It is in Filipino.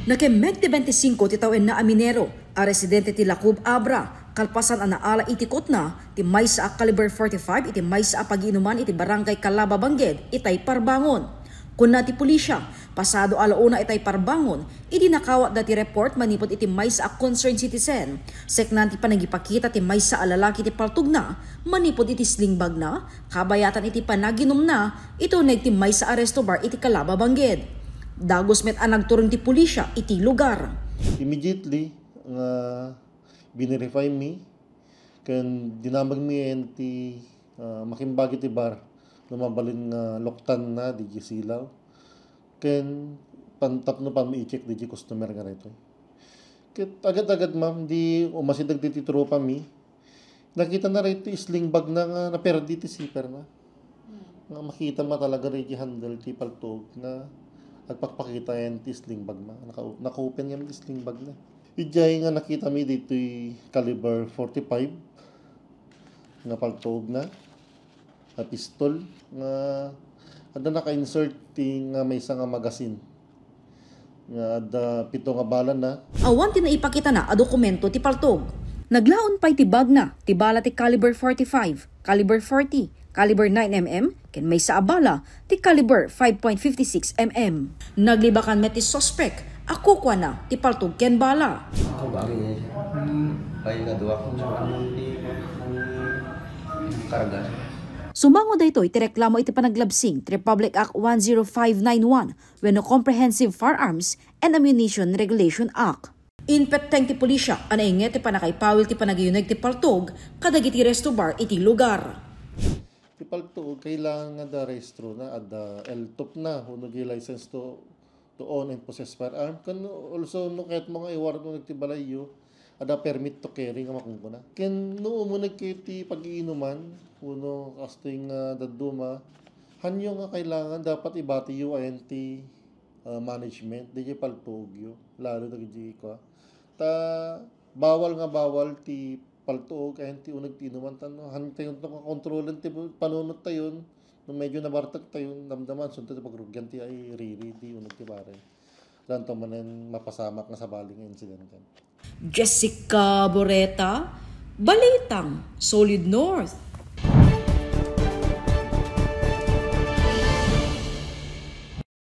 Nakemeg ti 25 ti tawen na aminero, a residente ti Lacub Abra, kalpasan ang naala itikot na, ti may sa caliber 45, iti may sa pag-inuman iti barangay Calaba Bangged, itay Parbangon. Kuna ti pulisya, pasado alauna itay Parbangon, idi nakawat dati report manipod iti may sa concerned citizen. Seknan ti panagipakita ti may sa alalaki ti paltug na, manipod iti slingbag na, kabayatan iti panaginom na, ito nag ti may sa arresto bar iti Calaba Bangged. Dagos met ang nagturong ti pulisya iti lugar. Immediately binirify mi kan dinamag mi enti makimbagi ti bar lumabalin nga loktan na di silaw ken pantap no pa mi i-check di customer nga rito. Ket agad-agad ma'am di umasidag ti tropa mi. Nakita na rito sling bag na nga naperdi ti zipper na. Nga makita mo talaga rito handle ti paltog na nagpakpakita yan ti sling bag na. Naka-open yan ti sling bag na. Ijay nga nakita mi dito caliber 45 nga paltog na pistol nga ada naka-insert ti nga may isa nga magasin nga ada 7 nga bala na. Awan ti naipakita na a dokumento ti paltog. Naglaon pa'y ti bag na ti bala ti caliber 45, caliber 40, caliber 9mm, ken may sa abala, ti caliber 5.56mm. Naglibakan met ti suspect, ako kwa na, ti paltog ken bala. Ako bagay niya siya. Ay naduwa ko sa di karga. Sumango dayto iti reklamo iti panaglabsing ti Republic Act 10591 wenno Comprehensive Firearms and Ammunition Regulation Act. Inpetteng ti pulisya, anainget ti panakaipawil ti panagiyuneg ti paltog, kadagiti resto bar iti lugar. Ti paltog kailangan da restro na ada LTOP na uno gi license to own and possess firearm kan also no ket mga iwar no nagtibalayo ada permit to carry nga makungkuna ken no mo nagkiti pag-iinuman uno casting daduma hanyo nga kailangan dapat ibati UINT management di paltog yo lalo dagiti ko ta bawal ti paltuog kaya ti unag tinuman tanong hantayon to kontrolan ti panunot tayon no medyo nabartag tayon damdaman sunod ti pagrugyan ti ay riri di unag ti bare lan to manen mapasamak nga sa baling incident kan. Jessica Boreta, Balitang, Solid North.